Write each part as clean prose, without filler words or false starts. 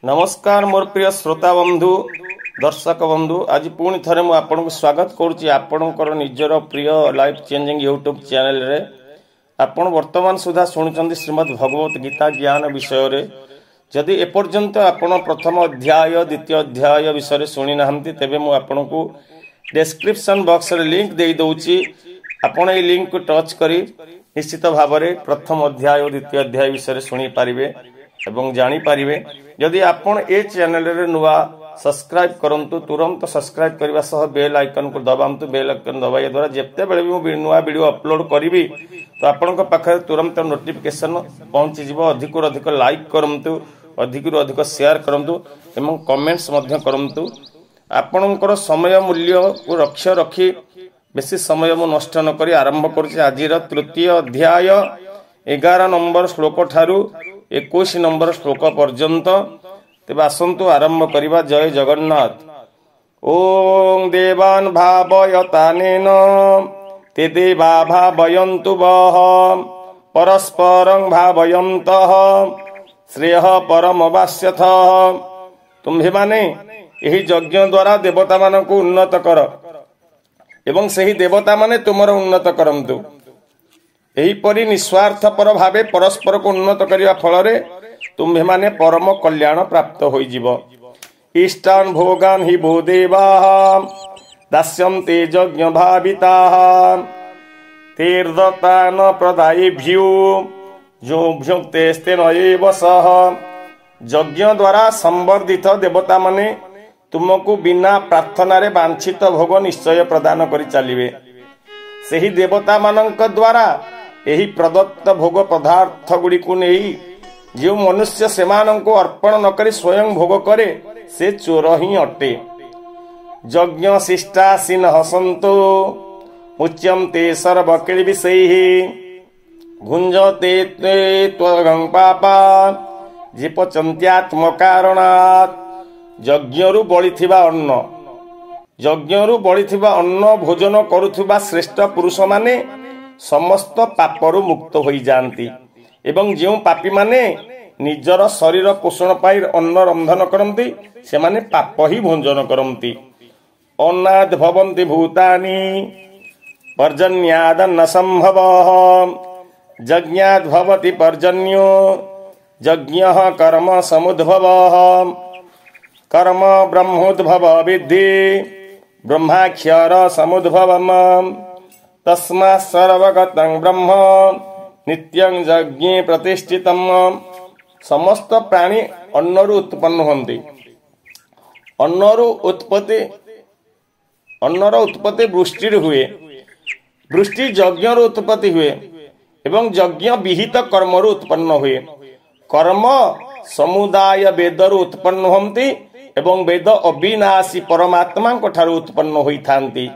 नमस्कार मोर प्रिय श्रोता बंधु दर्शक बंधु आज पुणी थे मुझे आपको स्वागत करुच्ची आपणकर निजर प्रिय लाइफ चेंजिंग यूट्यूब चैनल रे आपण वर्तमान सुधा शुणुचंदी श्रीमद् भगवत गीता ज्ञान विषय रे जदि एपर्यंत आपण प्रथम अध्याय द्वितीय अध्याय विषय शुणी ना तेबे मु आपनको डिस्क्रिप्शन बॉक्स रे लिंक दे दउची आपण ए लिंक को टच करी निश्चित भाव में प्रथम अध्याय द्वितीय अध्याय विषय शुणी पारिबे एवं जानी पारिबे। यदि आपण ए चैनल रे नुआ सब्सक्राइब करंतु तुरंत सब्सक्राइब करबा सह बेल आइकन को दबांतु। बेल आइकन दबाया द्वारा जेते बेले भी नुआ वीडियो अपलोड करी तो आपण पाखे तुरंत नोटिफिकेशन पहुंची जीवो। अधिक अधिक लाइक करंतु अधिक अधिक शेयर करंतु एवं कमेंट्स मध्य करंतु। आपणकर समय मूल्य को लक्ष्य रखी बेसी समय मु नष्ट न करी आरंभ करूछि आजिर तृतीय अध्याय 11 नंबर श्लोक ठारू 21 नंबर श्लोक पर्यंत। तेबे आसंतु आरंभ करिबा। जय जगन्नाथ। ओम देवान् भावयतानेन ते देवा भावयन्तु वः परस्परं भावयन्तः श्रेयः परमवास्यथः। तुम्भे माने एही यज्ञ द्वारा देवता मानकु उन्नत कर एवं सही देवता माने तुमर उन्नत करंतु। एही परि निस्वार्थ पर भावे परस्पर को उन्नत करिया फल रे तुम्भे माने परम कल्याण प्राप्त होई जीवो। इष्टान भोगान हि भो देवाः दास्यन्ते यज्ञ भाविताः तीर्दतान प्रदायिभ्यो जो भुक्तेस्तेन एव सः। यज्ञ द्वारा संवर्धित देवता माने तुमको बिना प्रार्थना रे वांछित भोग निश्चय प्रदान करि चलिबे। सेही देवता मानक द्वारा एही प्रदत्त भोग पदार्थ गुडी को नेई जो मनुष्य सेमानंको अर्पण न करी स्वयं भोग करे से चोर ही अटे। यज्ञ शिष्टासीन हसंतो उच्यन्ते सर्वकिल विषयः गुंजते ते त्वगं पापा जीपचन्त्यात्म कारणात्। यज्ञरु बलिथिबा अन्न भोजन करुथिबा श्रेष्ठ पुरुष माने समस्त पापरु मुक्त होई जानती एवं जो पापी माने निजर शरीर पोषण पाई अन्न रंधन करती से माने पाप ही भोजन करती। अन्नाद् भवन्ति भूतानि पर्जन्यादन्न संभवः यज्ञाद् भवति पर्जन्यो यज्ञः कर्म समुद्भवः कर्म ब्रह्मोद्भव विद्धि ब्रह्माक्षर समुद्भवम् तस्मात् सर्वगतं ब्रह्म नित्यं यज्ञे प्रतिष्ठितम्। समस्त प्राणी अन्नरु उत्पन्न होती। अन्नर उत्पत्ति वृष्टि हुए। वृष्टि यज्ञ उत्पत्ति हुए एवं यज्ञ विहित कर्म उत्पन्न हुए। कर्म समुदाय वेदरु उत्पन्न होती एवं वेद अविनाशी परमात्मा ठारू उत्पन्न होइथांती।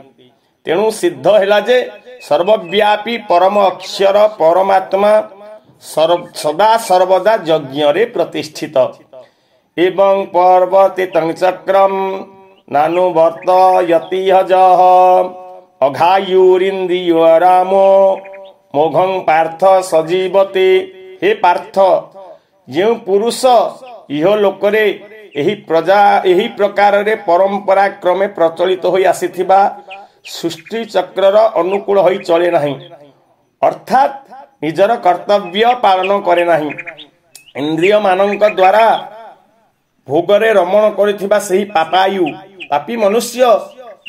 तेणु सिद्ध हैला जे सर्वव्यापी परम अक्षर परमात्मा सदा सर्वदा यज्ञ रे प्रतिष्ठित एवं पर्वतितं चक्रम नानुवर्तयति हजः अघायुरिन्द्रियो रामो मोघं पार्थ सजीवते। हे पार्थ जो पुरुष इह लोकरे एही प्रकार रे परंपरा क्रमे प्रचलित होई आसीथिबा सृष्टि चक्रर अनुकूल होई चले नहीं अर्थात निजर कर्तव्य पालन करे नहीं। इंद्रिय मानक द्वारा भोगरे रमण करिथिबा सही पापी मनुष्य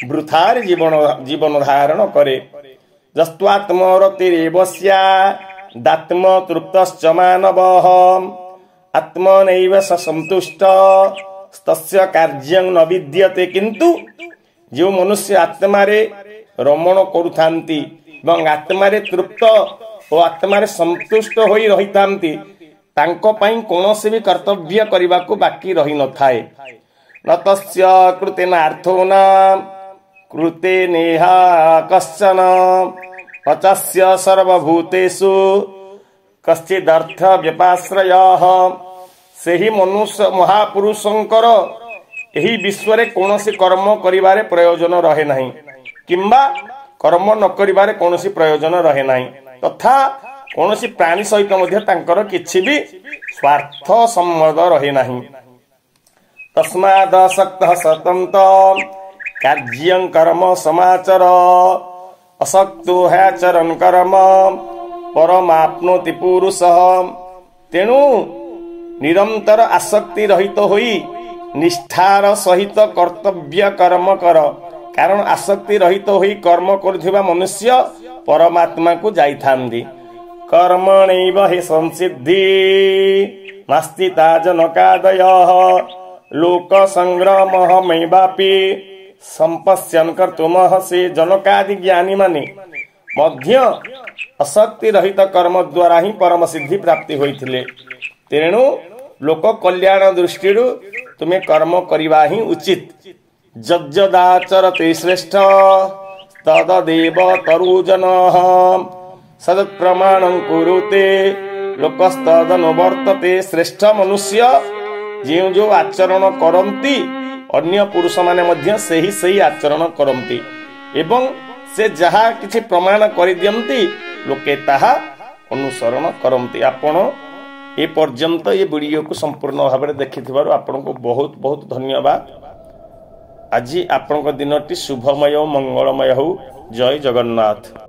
वृथार जीवन धारण करे। जस्त्वात्मरतिरेवस्या दात्म तृप्तश्च मानवः आत्मनैव संतुष्ट तस्य कार्यं न विद्यते। किंतु जो मनुष्य आत्मारे रमण करुथांती एवं आत्मारे तृप्त और आत्मारे संतुष्ट होई रहिथांती तांको पई कोनोसी भी कर्तव्य करिबा को बाकी रही न थाए। न तस्य कृतेनार्थो न कृते नेहा कश्चन अचस्य सर्वभूतेषु कश्चिदर्थ व्यपाश्रयः। सेही मनुष्य महापुरुषंकर एही विश्व रे कोनोसी कर्म करिबारे प्रयोजन रहे नहीं किंबा कर्म न करिबारे कोनोसी प्रयोजन रहे नहीं तथा कोनोसी प्राणी सहित मध्य तांकर किछि भी स्वार्थ संबंध रहे नहीं। तस्मादसक्तः सतन्त କାର୍ଯ୍ୟଂ कर्म समाचर असक्तो ह्याचरन् कर्म परमाप्नोति पुरुषः। तेणु निरंतर आसक्ति रहित होई निष्ठार सहित कर्तव्य कर्म कर, कारण आसक्ति रहित होई कर्म करुथिबा मनुष्य परमात्मा को जाइथांदी। कर्मणैव हि संसिद्धि नास्ति ताजनकादयः लोक संग्रामहमैवापि संपश्यन् कर्तुमर्हसि। जनकादि ज्ञानी माने मध्य असक्ति रहित कर्म द्वारा ही परम सिद्धि प्राप्ति होइथिले। तेणु लोक कल्याण दृष्टि तुम्हें कर्म करवा ही उचित। यज्जदाचरते श्रेष्ठ तदेव तरुजनः सदत्प्रमाणं कुरुते लोकस्तदनुवर्तते। श्रेष्ठ मनुष्य जो आचरण करती अन्य पुरुष माने मध्य सही आचरण करती एवं से जहा किछि प्रमाण कर दियंती लोके ताहा अनुसरण करती। आपण ए पर्यंत ये वीडियो को संपूर्ण भाव में देखिथिबारु आपनको बहुत बहुत धन्यवाद। आज आपनको दिनटी शुभमय मंगलमय हो। जय जगन्नाथ।